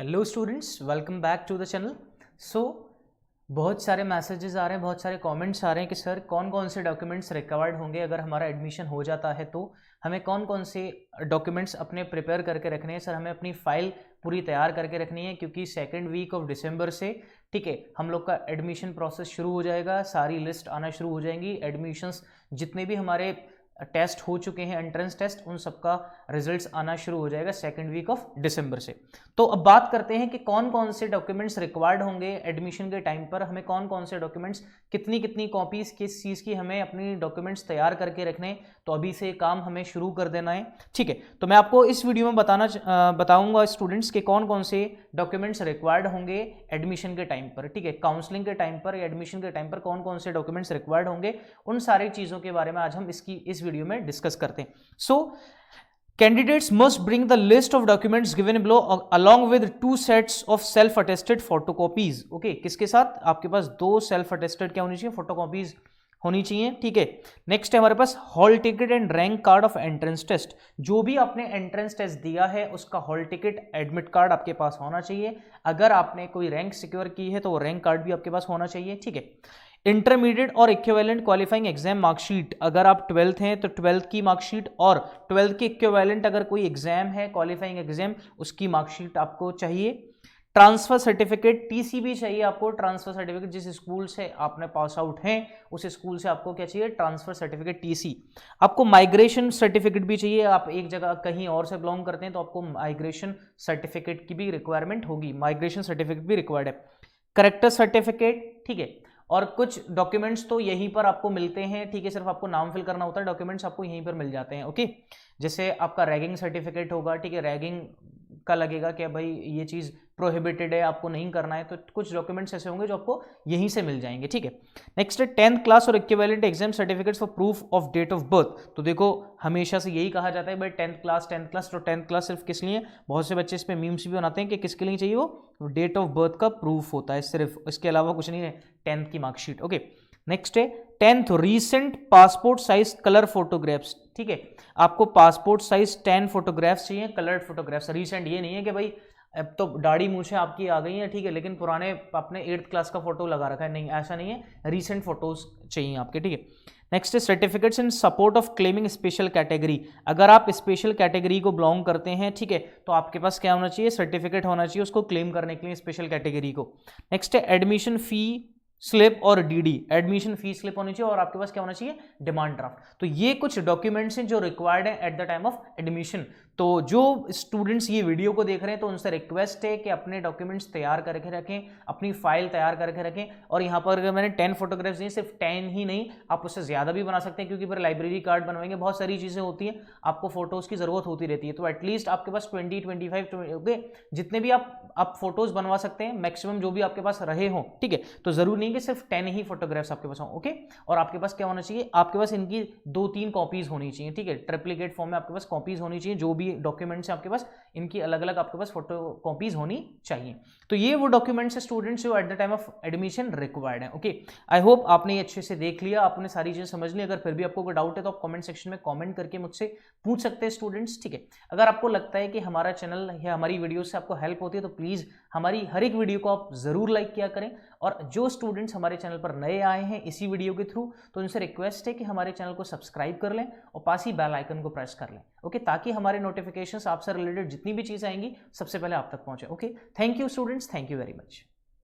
Hello students, welcome back to the channel. So बहुत सारे messages आ रहे हैं, बहुत सारे कमेंट्स आ रहे हैं कि सर कौन कौन से डॉक्यूमेंट्स रिक्वायर्ड होंगे अगर हमारा एडमिशन हो जाता है, तो हमें कौन कौन से डॉक्यूमेंट्स अपने प्रिपेयर करके रखने हैं। सर हमें अपनी फाइल पूरी तैयार करके रखनी है क्योंकि सेकेंड वीक ऑफ दिसंबर से ठीक है हम लोग का एडमिशन प्रोसेस शुरू हो जाएगा, सारी लिस्ट आना शुरू हो जाएंगी। एडमिशन्स जितने भी हमारे टेस्ट हो चुके हैं, एंट्रेंस टेस्ट, उन सबका रिजल्ट्स आना शुरू हो जाएगा सेकेंड वीक ऑफ दिसंबर से। तो अब बात करते हैं कि कौन कौन से डॉक्यूमेंट्स रिक्वायर्ड होंगे एडमिशन के टाइम पर, हमें कौन कौन से डॉक्यूमेंट्स, कितनी कितनी कॉपीज, किस चीज़ की हमें अपनी डॉक्यूमेंट्स तैयार करके रखने। तो अभी से काम हमें शुरू कर देना है, ठीक है। तो मैं आपको इस वीडियो में बताऊंगा स्टूडेंट्स के कौन कौन से डॉक्यूमेंट्स रिक्वायर्ड होंगे एडमिशन के टाइम पर, ठीक है। काउंसलिंग के टाइम पर या एडमिशन के टाइम पर कौन कौन से डॉक्यूमेंट्स रिक्वायर्ड होंगे, उन सारी चीज़ों के बारे में आज हम इस वीडियो में डिस्कस करते हैं। So candidates must bring the list of documents given below along with 2 sets of self attested photocopies. Okay, किसके साथ? आपके पास 2 सेल्फ अटेस्टेड क्या होनी चाहिए? फोटोकॉपीज होनी चाहिए, ठीक है। नेक्स्ट है हमारे पास hall ticket and rank card of entrance test. जो भी आपने एंट्रेंस टेस्ट दिया है उसका हॉल टिकट, एडमिट कार्ड आपके पास होना चाहिए। अगर आपने कोई रैंक सिक्योर की है तो वो रैंक कार्ड भी आपके पास होना चाहिए, ठीक है। इंटरमीडिएट और इक्विवेलेंट क्वालिफाइंग एग्जाम मार्कशीट, अगर आप 12th हैं तो 12th की मार्कशीट, और 12th के इक्विवेलेंट अगर कोई एग्जाम है क्वालिफाइंग एग्जाम, उसकी मार्कशीट आपको चाहिए। ट्रांसफर सर्टिफिकेट, टीसी भी चाहिए आपको। ट्रांसफर सर्टिफिकेट, जिस स्कूल से आपने पास आउट हैं उस स्कूल से आपको क्या चाहिए? Transfer certificate, TC. आपको माइग्रेशन सर्टिफिकेट भी चाहिए। आप एक जगह कहीं और से बिलोंग करते हैं तो आपको माइग्रेशन सर्टिफिकेट की भी रिक्वायरमेंट होगी, माइग्रेशन सर्टिफिकेट भी रिक्वायर्ड है। करेक्टर सर्टिफिकेट, ठीक है। और कुछ डॉक्यूमेंट्स तो यहीं पर आपको मिलते हैं, ठीक है, सिर्फ आपको नाम फिल करना होता है, डॉक्यूमेंट्स आपको यहीं पर मिल जाते हैं, ओके। जैसे आपका रैगिंग सर्टिफिकेट होगा, ठीक है, रैगिंग का लगेगा कि भाई ये चीज़ प्रोहिबिटेड है, आपको नहीं करना है, तो कुछ डॉक्यूमेंट्स ऐसे होंगे जो आपको यहीं से मिल जाएंगे, ठीक है। नेक्स्ट है 10th क्लास और equivalent exam certificates for proof of date of birth. तो देखो हमेशा से यही कहा जाता है भाई 10th क्लास तो 10th क्लास सिर्फ किस लिए? बहुत से बच्चे इस पे मीम्स भी बनाते हैं कि किसके लिए चाहिए? वो डेट ऑफ बर्थ का प्रूफ होता है सिर्फ, इसके अलावा कुछ नहीं है। 10th की मार्कशीट, ओके। नेक्स्ट है 10th recent passport size colour photographs, ठीक है। आपको पासपोर्ट साइज 10 फोटोग्राफ्स चाहिए, कलर्ड फोटोग्राफ्स। रीसेंट ये नहीं है कि भाई अब तो दाढ़ी मूछें आपकी आ गई हैं, ठीक है, लेकिन पुराने आपने 8th क्लास का फोटो लगा रखा है, नहीं, ऐसा नहीं है। रीसेंट फोटोज चाहिए आपके, ठीक है। नेक्स्ट है certificates in support of claiming special category. अगर आप स्पेशल कैटेगरी को बिलोंग करते हैं, ठीक है, तो आपके पास क्या होना चाहिए? सर्टिफिकेट होना चाहिए उसको क्लेम करने के लिए, स्पेशल कैटेगरी को। नेक्स्ट है एडमिशन फी स्लिप और डीडी, एडमिशन फी स्लिप होनी चाहिए, और आपके पास क्या होना चाहिए? Demand draft. तो ये कुछ डॉक्यूमेंट्स हैं जो रिक्वायर्ड है at the time of admission. तो जो स्टूडेंट्स ये वीडियो को देख रहे हैं तो उनसे रिक्वेस्ट है कि अपने डॉक्यूमेंट्स तैयार करके रखें, अपनी फाइल तैयार करके रखें। और यहाँ पर अगर मैंने 10 फोटोग्राफ्स दिए, सिर्फ 10 ही नहीं, आप उससे ज़्यादा भी बना सकते हैं, क्योंकि फिर लाइब्रेरी कार्ड बनवाएंगे, बहुत सारी चीज़ें होती हैं, आपको फोटोज़ की ज़रूरत होती रहती है। तो एटलीस्ट आपके पास 20-25 ओके, जितने भी आप फोटोज़ बनवा सकते हैं, मैक्सिमम जो भी आपके पास रहे हों, ठीक है। तो ज़रूरी नहीं कि सिर्फ 10 ही फोटोग्राफ्स आपके पास हों, ओके। और आपके पास क्या होना चाहिए? आपके पास इनकी 2-3 कॉपीज होनी चाहिए, ठीक है। ट्रिप्लिकेट फॉर्म में आपके पास कॉपीज होनी चाहिए। जो भी डॉक्यूमेंट्स हैं आपके पास, इनकी अलग अलग आपके पास फोटो कॉपीज होनी चाहिए। तो ये वो डॉक्यूमेंट्स है स्टूडेंट्स जो at the time of admission required है, ओके। आई होप आपने ये अच्छे से देख लिया, आपने सारी चीजें समझ ली। अगर फिर भी आपको कोई डाउट है तो आप कमेंट सेक्शन में कमेंट करके मुझसे पूछ सकते हैं स्टूडेंट्स, ठीक है। अगर आपको लगता है कि हमारा चैनल या हमारी वीडियो से आपको हेल्प होती है तो प्लीज हमारी हर एक वीडियो को आप जरूर लाइक किया करें। और जो स्टूडेंट्स हमारे चैनल पर नए आए हैं इसी वीडियो के थ्रू, तो उनसे रिक्वेस्ट है कि हमारे चैनल को सब्सक्राइब कर लें और पास ही बेल आइकन को प्रेस कर लें, ओके, ताकि हमारे नोटिफिकेशंस आपसे रिलेटेड जितनी भी चीज़ आएंगी सबसे पहले आप तक पहुंचे, okay. Thank you students, thank you very much.